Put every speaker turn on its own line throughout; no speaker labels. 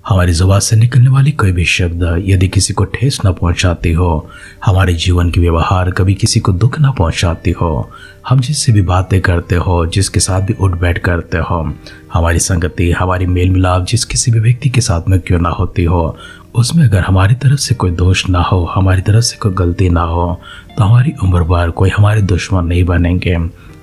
हमारी जुबान से निकलने वाली कोई भी शब्द यदि किसी को ठेस न पहुंचाती हो, हमारे जीवन की व्यवहार कभी किसी को दुख न पहुंचाती हो, हम जिससे भी बातें करते हो, जिसके साथ भी उठ बैठ करते हो, हमारी संगति, हमारी मेल मिलाप जिस किसी भी व्यक्ति के साथ में क्यों ना होती हो, उसमें अगर हमारी तरफ से कोई दोष ना हो, हमारी तरफ से कोई गलती ना हो, तो हमारी उम्र भर कोई हमारे दुश्मन नहीं बनेंगे।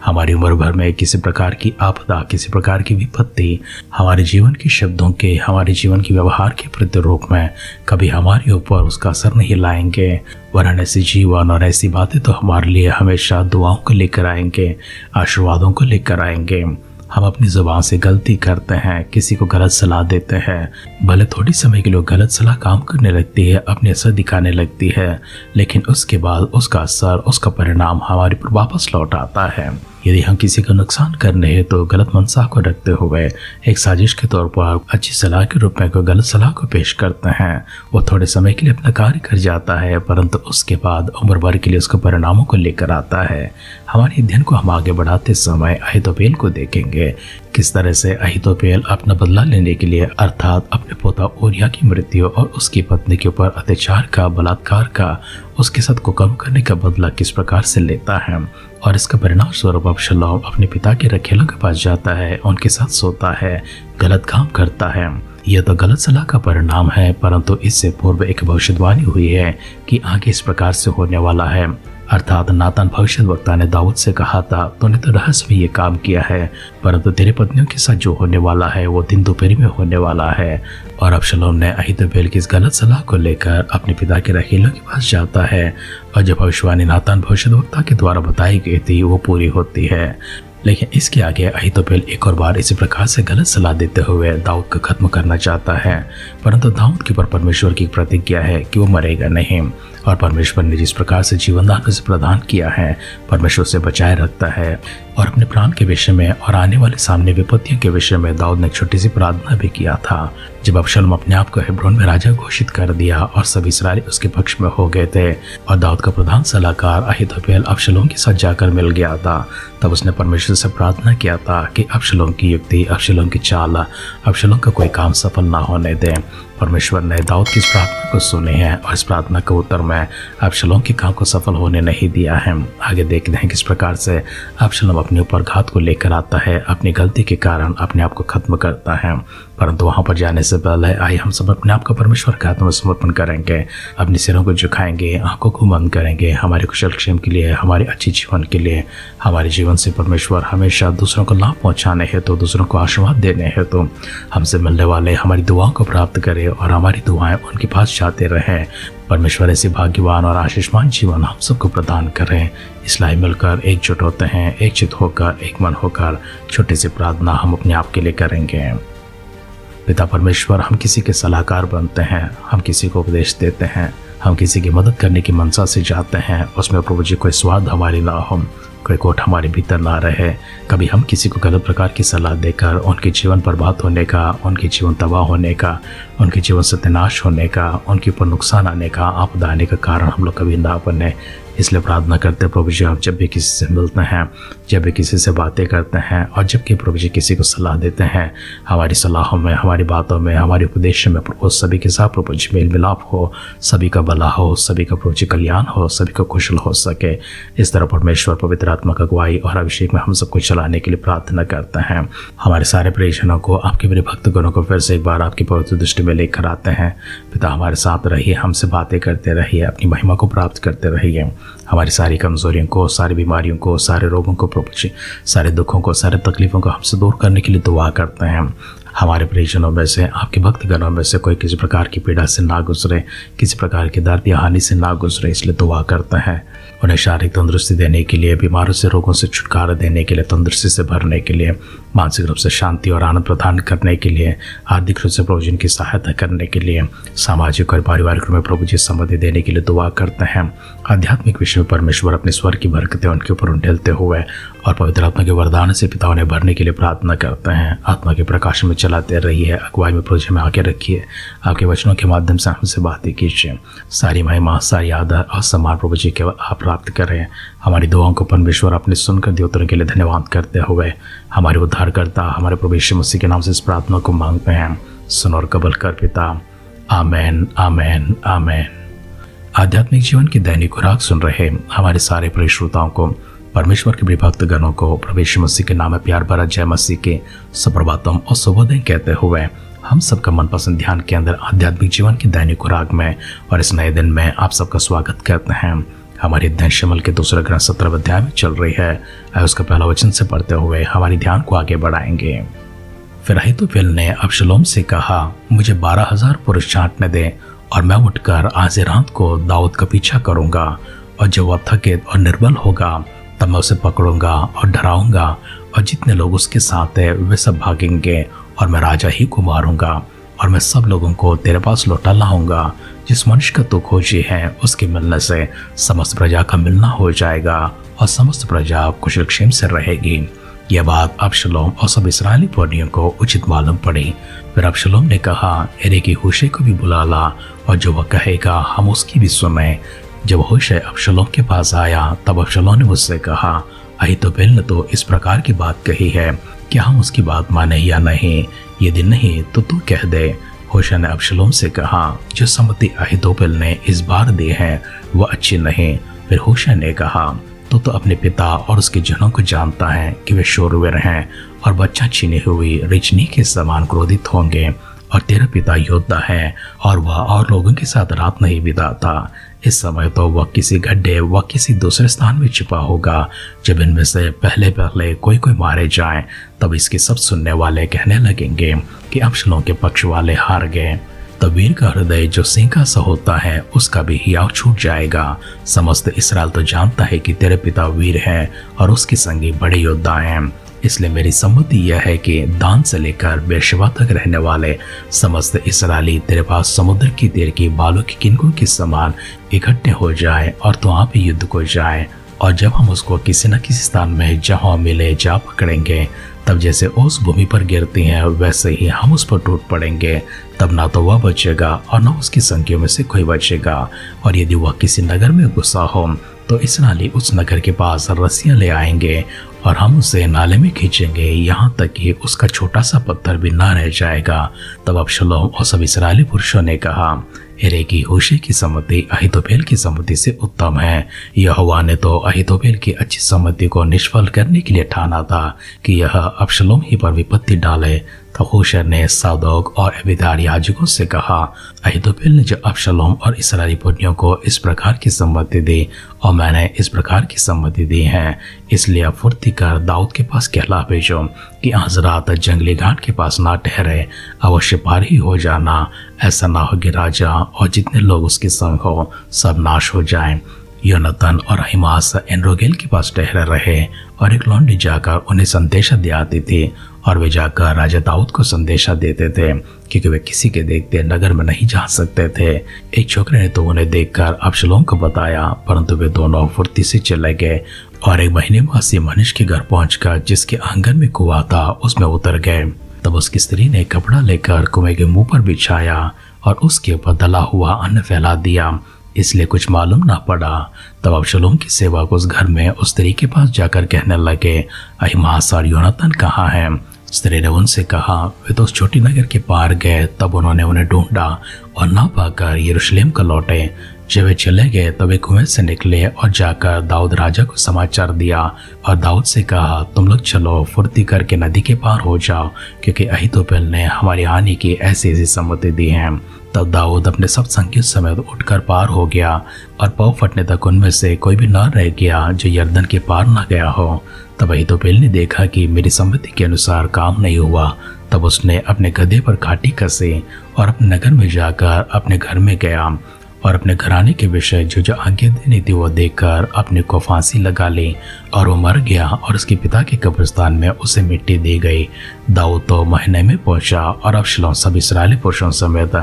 हमारी उम्र भर में किसी प्रकार की आपदा, किसी प्रकार की विपत्ति हमारे जीवन के शब्दों के, हमारे जीवन के व्यवहार के प्रतिरूप में कभी हमारे ऊपर उसका असर नहीं लाएंगे। वरन ऐसी जीवन और ऐसी बातें तो हमारे लिए हमेशा दुआओं को लेकर आएंगे, आशीर्वादों को लेकर आएंगे। हम अपनी जुबान से गलती करते हैं, किसी को गलत सलाह देते हैं, भले थोड़ी समय के लिए गलत सलाह काम करने लगती है, अपने असर दिखाने लगती है, लेकिन उसके बाद उसका असर, उसका परिणाम हमारे पर वापस लौट आता है। यदि हम किसी का नुकसान करने हैं तो गलत मनसा को रखते हुए एक साजिश के तौर पर अच्छी सलाह के रूप में कोई गलत सलाह को पेश करते हैं, वो थोड़े समय के लिए अपना कार्य कर जाता है, परंतु उसके बाद उम्र भर के लिए उसके परिणामों को लेकर आता है। हमारे अध्ययन को हम आगे बढ़ाते समय अहीतोपेल को देखेंगे, किस तरह से अहीतोपेल अपना बदला लेने के लिए अर्थात अपने पोता ऊरिय्याह की मृत्यु और उसकी पत्नी के ऊपर अत्याचार का, बलात्कार का, उसके साथ कुकर्म करने का बदला किस प्रकार से लेता है, और इसका परिणाम स्वरूप अबशालोम अपने पिता के रखेलों के पास जाता है, उनके साथ सोता है, गलत काम करता है। यह तो गलत सलाह का परिणाम है, परंतु इससे पूर्व एक भविष्यवाणी हुई है कि आगे इस प्रकार से होने वाला है। अर्थात नातान भविष्यद्वक्ता ने दाऊद से कहा था, तूने तो रहस्य में ये काम किया है, परंतु तेरे पत्नियों के साथ जो होने वाला है वो दिन दोपहर में होने वाला है। और अबशालोम ने अहीतोपेल की इस गलत सलाह को लेकर अपने पिता के रखेलों के पास जाता है, और जो भविष्यवाणी नातान भविष्यद्वक्ता के द्वारा बताई गई थी वो पूरी होती है। लेकिन इसके आगे अहीतोपेल एक और बार इसी प्रकार से गलत सलाह देते हुए दाऊद को खत्म करना चाहता है, परंतु दाऊद के ऊपर परमेश्वर की प्रतिज्ञा है कि वो मरेगा नहीं, और परमेश्वर ने जिस प्रकार से जीवन दान उसे प्रदान किया है, परमेश्वर से बचाए रखता है। और अपने प्राण के विषय में और आने वाले सामने विपत्तियों के विषय में दाऊद ने एक छोटी सी प्रार्थना भी किया था। जब अबशालोम अपने आप को हेब्रोन में राजा घोषित कर दिया और सब इस्राएली उसके पक्ष में हो गए थे, और दाऊद का प्रधान सलाहकार अहीतोपेल अबशालोम के साथ जाकर मिल गया था, तब उसने परमेश्वर से प्रार्थना किया था कि अबशालोम की युक्ति, अबशालोम की चाल, अबशालोम का कोई काम सफल ना होने दे। परमेश्वर ने दाऊद की इस प्रार्थना को सुने हैं, और इस प्रार्थना के उत्तर में अबशालोम के काम को सफल होने नहीं दिया है। आगे देखते हैं किस प्रकार से अबशालोम अपने ऊपर घात को लेकर आता है, अपनी गलती के कारण अपने आप को खत्म करता है। परंतु वहां पर जाने से पहले आइए हम सब अपने आप को परमेश्वर के हाथों में समर्पण करेंगे, अपने सिरों को झुकाएंगे, आंखों को बंद करेंगे, हमारे कुशल क्षेम के लिए, हमारे अच्छे जीवन के लिए। हमारे जीवन से परमेश्वर हमेशा दूसरों को लाभ पहुंचाने हेतु, दूसरों को आशीर्वाद देने हेतु हमसे मिलने वाले हमारी दुआओं को प्राप्त करे, और हमारी दुआएं उनके पास जाते रहें। परमेश्वर ऐसे भाग्यवान और आशीषमान जीवन हम सबको प्रदान करें। इसलिए मिलकर एकजुट होते हैं, एकचित होकर, एक मन होकर छोटी सी प्रार्थना हम अपने आप के लिए करेंगे। पिता परमेश्वर, हम किसी के सलाहकार बनते हैं, हम किसी को उपदेश देते हैं, हम किसी की मदद करने की मनसा से जाते हैं, उसमें प्रभु जी कोई स्वार्थ हमारी ना हो, कोई कोट हमारे भीतर ना रहे। कभी हम किसी को गलत प्रकार की सलाह देकर उनके जीवन बर्बाद होने का, उनके जीवन तबाह होने का, उनके जीवन सत्यानाश होने का, उनके ऊपर नुकसान आने का, आपदा आने का कारण हम लोग कभी ना बने। इसलिए प्रार्थना करते प्रभु जी, हम जब भी किसी से मिलते हैं, जब भी किसी से बातें करते हैं, और जब कि प्रभु जी किसी को सलाह देते हैं, हमारी सलाहों में, हमारी बातों में, हमारे उपदेश में प्रभु सभी के साथ प्रभु जी मेल मिलाप हो, सभी का भला हो, सभी का प्रभु जी कल्याण हो, सभी का कुशल हो सके। इस तरह परमेश्वर पवित्र आत्मा का अगुवाई और अभिषेक में हम सबको चलाने के लिए प्रार्थना करते हैं। हमारे सारे प्रेषणों को, आपके मेरे भक्तगणों को फिर से एक बार आपकी पवित्र दृष्टि में लेकर आते हैं। पिता, हमारे साथ रहिए, हमसे बातें करते रहिए, अपनी महिमा को प्राप्त करते रहिए। हमारी सारी कमजोरियों को, सारी बीमारियों को, सारे रोगों को प्रभु जी, सारे दुखों को, सारे तकलीफों को हमसे दूर करने के लिए दुआ करते हैं। हमारे परिजनों में से, आपके भक्तगणों में से कोई किसी प्रकार की पीड़ा से ना गुजरे, किसी प्रकार की दर्द या हानि से ना गुजरे, इसलिए दुआ करते हैं। उन्हें शारीरिक तंदुरुस्ती देने के लिए, बीमारों से, रोगों से छुटकारा देने के लिए, तंदुरुस्ती से भरने के लिए, मानसिक रूप से शांति और आनंद प्रदान करने के लिए, आर्थिक रूप से प्रभु जी की सहायता करने के लिए, सामाजिक और पारिवारिक रूप में प्रभु जी समृद्धि देने के लिए दुआ करते हैं। आध्यात्मिक विषय में परमेश्वर अपने स्वर की बरकतें उनके ऊपर उंडेलते हुए और पवित्र आत्मा के वरदान से पिता उन्हें भरने के लिए प्रार्थना करते हैं। आत्मा के प्रकाश में चलाते रहिए, अगुवाई में प्रभु जी में आगे रखिए, आपके वचनों के माध्यम से हमसे बातें कीजिए। सारी महिमा, सारी आदर और सम्मान प्रभु जी के आप प्राप्त करें। हमारी दुआओं को परमेश्वर अपने सुनकर दिए उत्तरों के लिए धन्यवाद करते हुए हमारे उद्धारकर्ता, हमारे प्रभु यीशु मसीह के नाम से इस प्रार्थना को मांगते हैं। सुन और कबूल कर पिता। आमेन, आमेन, आमेन। आध्यात्मिक जीवन की दैनिक खुराक सुन रहे हमारे सारे प्रिय श्रोताओं को, परमेश्वर के प्रिय भक्त गणों को प्रभु यीशु मसीह के नाम में प्यार भरा जय मसीह के सुप्रभातम और शुभोदय कहते हुए हम सबका मनपसंद ध्यान के अंदर आध्यात्मिक जीवन की दैनिक खुराक में और इस नए दिन में आप सबका स्वागत करते हैं। हमारी अध्ययन शमल के दूसरे ग्रंथ 17 अध्याय में चल रही है। उसका पहला वचन से पढ़ते हुए हमारी ध्यान को आगे बढ़ाएंगे। फिर अहीतोपेल ने अबशलोम से कहा, मुझे 12,000 पुरुष छांटने दे और मैं उठकर आज रात को दाऊद का पीछा करूंगा, और जब वह थकित और निर्बल होगा तब मैं उसे पकड़ूंगा और डराऊंगा, और जितने लोग उसके साथ है वे सब भागेंगे और मैं राजा ही को मारूंगा, और मैं सब लोगों को तेरे पास लौटा लाऊंगा। जिस मनुष्य का तू खोजी है उसके मिलने से समस्त प्रजा का मिलना हो जाएगा और समस्त प्रजा कुशलक्षेम से रहेगी। यह बात अबशलोम और सब इस्राएली पुरनियों को उचित मालूम पड़ी। फिर अबशलोम ने कहा, एरे की होशे को भी बुला ला, और जो वह कहेगा हम उसकी भी सुने। जब होशे अबशलोम के पास आया तब अबशलोम ने मुझसे कहा, अहीतोपेल ने तो इस प्रकार की बात कही है, क्या हम उसकी बात माने या नहीं? यदि नहीं तो तू कह दे। होशे ने अबशलोम से कहा, जो सम्मति अहीतोपेल ने इस बार दी है वह अच्छी नहीं। फिर होशे ने कहा, तो अपने पिता और उसके जनों को जानता है कि वे शूरवीर हैं और बच्चा छीनी हुई रिचनी के समान क्रोधित होंगे, और तेरा पिता योद्धा है और वह और लोगों के साथ रात नहीं बिताता। इस समय तो वह किसी गड्ढे व किसी दूसरे स्थान में छिपा होगा। जब इनमें से पहले पहले कोई मारे जाए तब इसके सब सुनने वाले कहने लगेंगे कि अबशलोम के पक्ष वाले हार गए। तब वीर का हृदय जो सिंह का सा होता है उसका भी हियाव छूट जाएगा। समस्त इस्राएल तो जानता है कि तेरे पिता वीर है और उसके संगी बड़े योद्धा हैं। इसलिए मेरी सम्मति यह है कि दान से लेकर बेर्शेबा तक रहने वाले समस्त इस्राएली तेरे पास समुद्र की तीर की बालों की किनकों के समान इकट्ठे हो जाए और तो आप युद्ध को जाए। और जब हम उसको किसी न किसी स्थान में जहां मिले जा पकड़ेंगे, तब जैसे ओस भूमि पर गिरती हैं वैसे ही हम उस पर टूट पड़ेंगे। तब ना तो वह बचेगा और न उसकी संख्या में से कोई बचेगा। और यदि वह किसी नगर में घुसा हो तो इस्राएली उस नगर के पास रस्सियां ले आएंगे और हम उसे नाले में खींचेंगे, यहाँ तक कि उसका छोटा सा पत्थर भी ना रह जाएगा। तब अबशलोम और सब इस्राएली पुरुषों ने कहा, एरे की होशे की सम्मति अहीतोपेल की सम्मति से उत्तम है। यहोवा ने तो अहीतोपेल की अच्छी सम्मति को निष्फल करने के लिए ठाना था कि यह अबशलोम ही पर विपत्ति डाले। तो होशे ने सादोक और अबीयातार याजकों से कहा, अहीतोपेल ने जो अबशलोम और इस्राएली पुरनियों को इस प्रकार की सम्मति दी और मैंने इस प्रकार की सम्मति दी है, इसलिए अब फुर्ती कर दाऊद के पास कहला भेजो कि आज रात जंगली घाट के पास ना ठहरे, अवश्य पार ही हो जाना। ऐसा ना हो कि राजा और जितने लोग उसके संग हो सब नाश हो जाएं। योनातान और अहीमास एनरोगेल के पास ठहरे रहे, और एक लौंडी जाकर उन्हें संदेशा दे आती थी, और वे जाकर राजा दाऊद को संदेशा देते थे, क्योंकि वे किसी के देखते नगर में नहीं जा सकते थे। एक छोकरे ने तो उन्हें देखकर अबशलोम को बताया, परंतु वे दोनों फुर्ती से चले गए और एक महीने मासी मनुष्य के घर पहुंचकर जिसके आंगन में कुआं था उसमें उतर गए। तब उसकी स्त्री ने कपड़ा लेकर कुएं के मुंह पर बिछाया और उसके ऊपर दला हुआ अन्न फैला दिया, इसलिए कुछ मालूम ना पड़ा। तब अबशलोम की सेवक उस घर में उस स्त्री के पास जाकर कहने लगे, अहीमास और योनातान कहाँ हैं? स्त्री ने उनसे कहा, वे तो उस छोटी नगर के पार गए। तब उन्होंने उन्हें ढूंढा और ना पाकर यरूशलेम को लौटे। जब वे चले गए तब वे कुएं से निकले और जाकर दाऊद राजा को समाचार दिया, और दाऊद से कहा, तुम लोग चलो फुर्ती करके नदी के पार हो जाओ, क्योंकि अहीतोपेल ने हमारी हानि की ऐसी ऐसी सम्मति दी है। तब दाऊद अपने सब संगियों समेत उठकर पार हो गया, और पाँव फटने तक उनमें से कोई भी न रह गया जो यरदन के पार न गया हो। तब अहीतोपेल ने देखा कि मेरी सम्मति के अनुसार काम नहीं हुआ। तब उसने अपने गधे पर काठी कसी और अपने नगर में जाकर अपने घर में गया, और अपने घराने के विषय जो आज्ञा देनी थी वो देखकर अपने को फांसी लगा ली, और वो मर गया और उसके पिता के कब्रिस्तान में उसे मिट्टी दी गई। दाऊद तो महीने में पहुंचा और अबशलोम सब इस्राएली पुरुषों समेत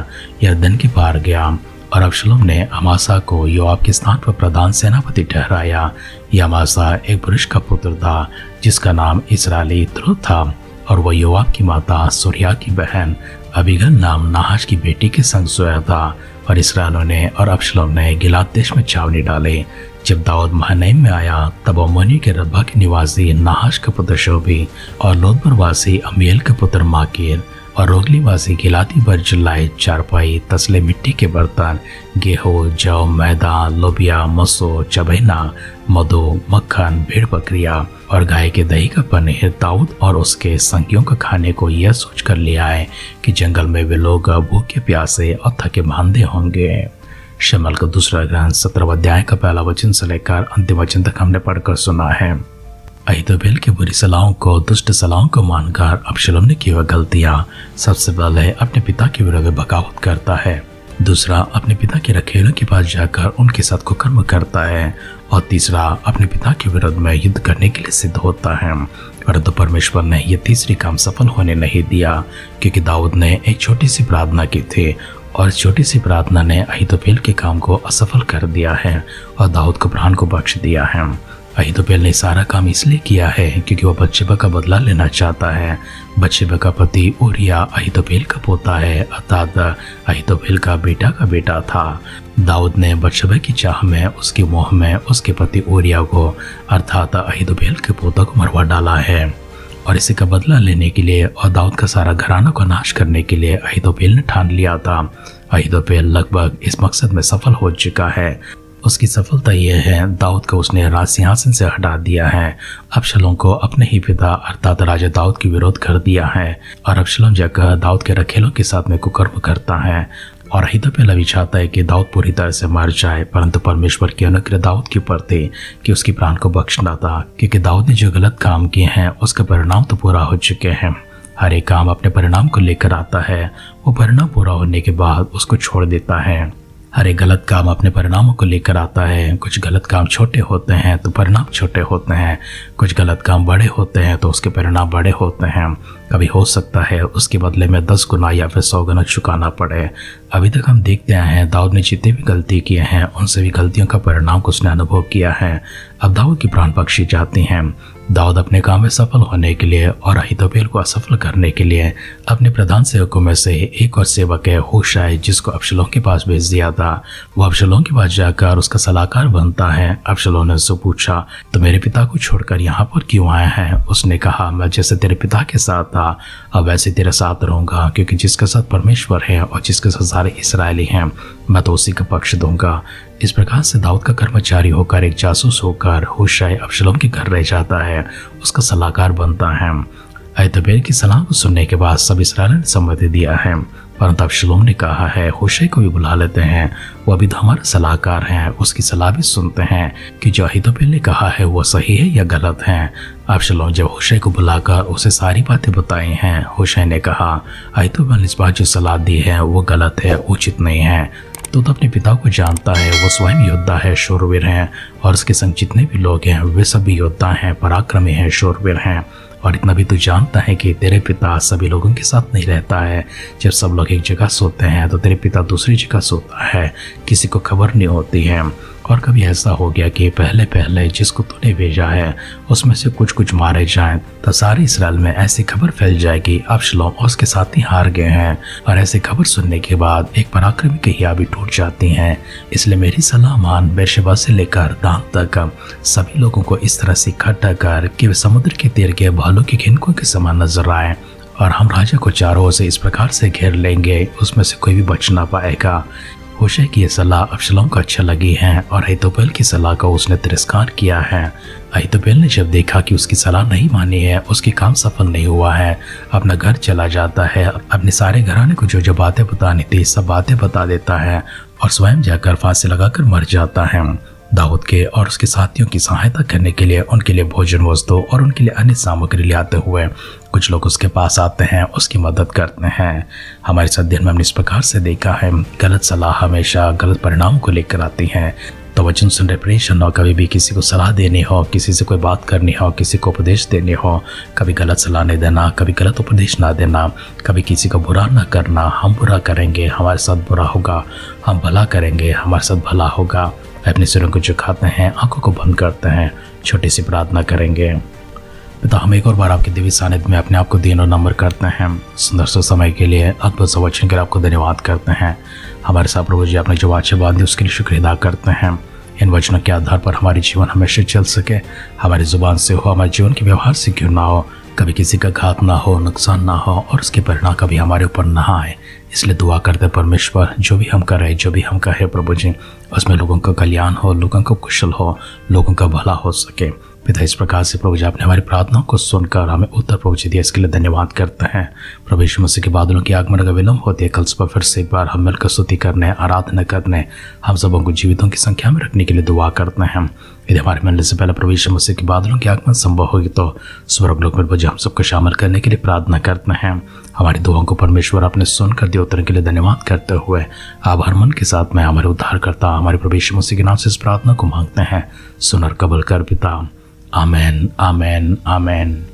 यरदन के पार गया, और अबशलोम ने अमासा को योआब के स्थान पर प्रधान सेनापति ठहराया। यह अमासा एक पुरुष का पुत्र था जिसका नाम इस्राएली त्रुत था, और वह योआब की माता सूर्या की बहन अबीगल नाम नाहाश की बेटी के संग सोया था। और इस्राएलियों ने और अबशलोम ने गिलाद देश में छावनी डाले। जब दाऊद महनईम में आया तब अम्मोनी के रब्बा के निवासी नाहाश का पुत्र शोबी और लोदबरवासी अमीएल का पुत्र माकीर और रोगलीबाजी गिलाती पर चिल्लाए चारपाई, तसले मिट्टी के बर्तन, गेहूं, जौ, मैदा, लोबिया, मसो, चबेना, मधु, मक्खन, भेड़ बकरियां और गाय के दही का पनीर दाऊद और उसके संगियों का खाने को यह सोच कर ले आए कि जंगल में वे लोग भूखे प्यासे और थके मांदे होंगे। शमूएल का दूसरा ग्रंथ 17 अध्याय का पहला वचन से लेकर अंतिम वचन तक हमने पढ़कर सुना है। अहीतोपेल की बुरी सलाहों को, दुष्ट सलाहों को मानकर अबशालोम ने की हुई गलतियां, सबसे पहले अपने पिता के विरुद्ध बगावत करता है, दूसरा अपने पिता के रखेलों के पास जाकर उनके साथ कुकर्म करता है, और तीसरा अपने पिता के विरुद्ध में युद्ध करने के लिए सिद्ध होता है। परंतु परमेश्वर ने यह तीसरी काम सफल होने नहीं दिया, क्योंकि दाऊद ने एक छोटी सी प्रार्थना की थी और इस छोटी सी प्रार्थना ने अहीतोपेल के काम को असफल कर दिया है और दाऊद को प्राण को बख्श दिया है। अहीतोपेल ने सारा काम इसलिए किया है क्योंकि वह बत्शेबा का बदला लेना चाहता है। बत्शेबा का पति ऊरिया अहीतोपेल का पोता है, अर्थात अहीतोपेल का बेटा था। दाऊद ने बत्शेबा की चाह में, उसके मोह में उसके पति ऊरिया को अर्थात अहीतोपेल के पोता को मरवा डाला है, और इसी का बदला लेने के लिए और दाऊद का सारा घराना को नाश करने के लिए अहीतोपेल ने ठान लिया था। अहीतोपेल लगभग इस मकसद में सफल हो चुका है। उसकी सफलता यह है, दाऊद को उसने राज सिंहासन से हटा दिया है, अबशालोम को अपने ही पिता अर्थात राजा दाऊद के विरोध कर दिया है, और अबशालोम जाकर दाऊद के रखेलों के साथ में कुकर्म करता है। और अहीतोपेल अभी चाहता है कि दाऊद पूरी तरह से मर जाए, परंतु परमेश्वर की अनुग्रह दाऊद के ऊपर थे कि उसकी प्राण को बख्शना था, क्योंकि दाऊद ने जो गलत काम किए हैं उसका परिणाम तो पूरा हो चुके हैं। हर एक काम अपने परिणाम को लेकर आता है, वो परिणाम पूरा होने के बाद उसको छोड़ देता है। हर एक गलत काम अपने परिणामों को लेकर आता है। कुछ गलत काम छोटे होते हैं तो परिणाम छोटे होते हैं, कुछ गलत काम बड़े होते हैं तो उसके परिणाम बड़े होते हैं। कभी हो सकता है उसके बदले में 10 गुना या फिर 100 गुना चुकाना पड़े। अभी तक हम देखते आए हैं दाऊद ने जितने भी गलती किए हैं उन सभी गलतियों का परिणाम को उसने अनुभव किया है। अब दाऊद की प्राण बख्शी जाती हैं। दाऊद अपने काम में सफल होने के लिए और अहीतोपेल को असफल करने के लिए अपने प्रधान सेवकों में से एक और सेवक है हूशाई, जिसको अबशालोम के पास भेज दिया था। वो अबशालोम के पास जाकर उसका सलाहकार बनता है। अबशालोम ने उससे पूछा, तो मेरे पिता को छोड़कर यहाँ पर क्यों आया है? उसने कहा, मैं जैसे तेरे पिता के साथ था अब वैसे तेरे साथ रहूंगा, क्योंकि जिसके साथ परमेश्वर है और जिसके साथ सारे इसराइली हैं मैं तो उसी का पक्ष दूंगा। इस प्रकार से दाऊद का कर्मचारी होकर, एक जासूस होकर हूशाई अबशालोम के घर रह जाता है, उसका सलाहकार बनता है। अहीतोपेल की सलाह को सुनने के बाद सब इसराइलियों ने सम्मति दिया है, परंतु अबशालोम ने कहा है हूशाई को भी बुला लेते हैं, वो अभी तो हमारा सलाहकार है, उसकी सलाह भी सुनते हैं कि जो अहीतोपेल ने कहा है वो सही है या गलत है। अबशालोम जब हूशाई को बुलाकर उसे सारी बातें बताई हैं, हूशाई ने कहा, अहीतोपेल ने इस बात जो सलाह दी है वो गलत है, उचित नहीं है। तो अपने पिता को जानता है, वो स्वयं योद्धा है, शूरवीर हैं, और उसके संग जितने भी लोग हैं वे सभी योद्धा हैं, पराक्रमी हैं, शूरवीर हैं। और इतना भी तू जानता है कि तेरे पिता सभी लोगों के साथ नहीं रहता है। जब सब लोग एक जगह सोते हैं तो तेरे पिता दूसरी जगह सोता है, किसी को खबर नहीं होती है। और कभी ऐसा हो गया कि पहले पहले जिसको तूने भेजा है उसमें से कुछ मारे जाएं, तो सारे इसराइल में ऐसी खबर फैल जाएगी अबशालोम और उसके साथी हार गए हैं। और ऐसी खबर सुनने के बाद एक पराक्रमी की हिया भी टूट जाती हैं। इसलिए मेरी सलाह मान, बेर्शेबा से लेकर दान तक सभी लोगों को इस तरह से इकट्ठा कर कि वे समुद्र के तीर के भालू की खिनकों के समान नजर आए, और हम राजा को चारों ओर से इस प्रकार से घेर लेंगे उसमें से कोई भी बच ना पाएगा। हूशाई की यह सलाह अबशालोम को अच्छा लगी है और अहीतोपेल की सलाह का उसने तिरस्कार किया है। अहीतोपेल ने जब देखा कि उसकी सलाह नहीं मानी है, उसकी काम सफल नहीं हुआ है, अपना घर चला जाता है, अपने सारे घराने को जो बातें बतानी थी सब बातें बता देता है और स्वयं जाकर फांसी लगाकर मर जाता है। दाऊद के और उसके साथियों की सहायता करने के लिए उनके लिए भोजन वस्तु और उनके लिए अन्य सामग्री ले आते हुए कुछ लोग उसके पास आते हैं, उसकी मदद करते हैं। हमारे इस अध्ययन में हमने इस प्रकार से देखा है, गलत सलाह हमेशा गलत परिणाम को लेकर आती है। तो वचन सुन रहे प्रियजनों, कभी भी किसी को सलाह देनी हो, किसी से कोई बात करनी हो, किसी को उपदेश देनी हो, कभी गलत सलाह नहीं देना, कभी गलत उपदेश ना देना, कभी किसी को बुरा ना करना। हम बुरा करेंगे हमारे साथ बुरा होगा, हम भला करेंगे हमारे साथ भला होगा। अपने सिरों को झुकाते हैं, आंखों को बंद करते हैं, छोटी सी प्रार्थना करेंगे। पिता, हम एक और बार आपके दिव्य सानिध्य में अपने आप को दीन और नम्र करते हैं। सुंदर सा समय के लिए, अद्भुत सा वचन के लिए आपको धन्यवाद करते हैं। हमारे साथ प्रभु जी आपने जो वाचे बांधी उसके लिए शुक्रिया अदा करते हैं। इन वचनों के आधार पर हमारी जीवन हमेशा चल सके, हमारी जुबान से हो, हमारे जीवन के व्यवहार से क्यों ना हो, कभी किसी का घात ना हो, नुकसान ना हो और उसके परिणाम कभी हमारे ऊपर ना आए। इसलिए दुआ करते परमेश्वर, जो भी हम करें, जो भी हम कहें प्रभु जी, उसमें लोगों का कल्याण हो, लोगों का कुशल हो, लोगों का भला हो सके। पिता, इस प्रकार से प्रभु जी आपने हमारी प्रार्थनाओं को सुनकर हमें उत्तर प्रभु जी दिया, इसके लिए धन्यवाद करते हैं। प्रभु यीशु मसीह के बादलों की आगमन का विलंब होती है, कल सुबह फिर से एक बार हम मिलकर स्तुति करने, आराधना करने, हम सबों को जीवितों की संख्या में रखने के लिए दुआ करते हैं। यदि हमारे मिलने से पहले प्रभु यीशु मसीह के बादलों की आगमन संभव होगी तो स्वर्गलोक में हम सबको शामिल करने के लिए प्रार्थना करते हैं। हमारी दुआओं को परमेश्वर आपने सुनकर दिए उत्तर के लिए धन्यवाद करते हुए आभार मन के साथ में हमारे उद्धारकर्ता हमारे प्रभु यीशु मसीह के नाम से इस प्रार्थना को मांगते हैं। सुनर कबूल कर पिता, आमेन, आमेन, आमेन।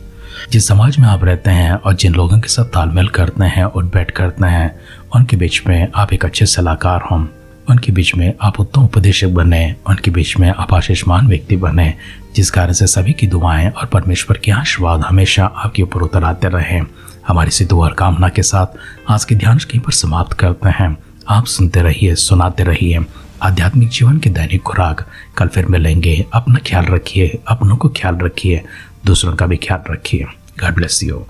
जिस समाज में आप रहते हैं और जिन लोगों के साथ तालमेल करते हैं, उठ बैठ करते हैं, उनके बीच में आप एक अच्छे सलाहकार हों, उनके बीच में आप उत्तम उपदेशक बने, उनके बीच में आप आशीषमान व्यक्ति बने, जिस कारण से सभी की दुआएं और परमेश्वर के आशीर्वाद हमेशा आपके ऊपर उतर आते रहें। हमारी सी दुआ और कामना के साथ आज के ध्यान कहीं पर समाप्त करते हैं। आप सुनते रहिए, सुनाते रहिए आध्यात्मिक जीवन की दैनिक खुराक। कल फिर मिलेंगे। अपना ख्याल रखिए, अपनों को ख्याल रखिए, दूसरों का भी ख्याल रखिए। God bless you.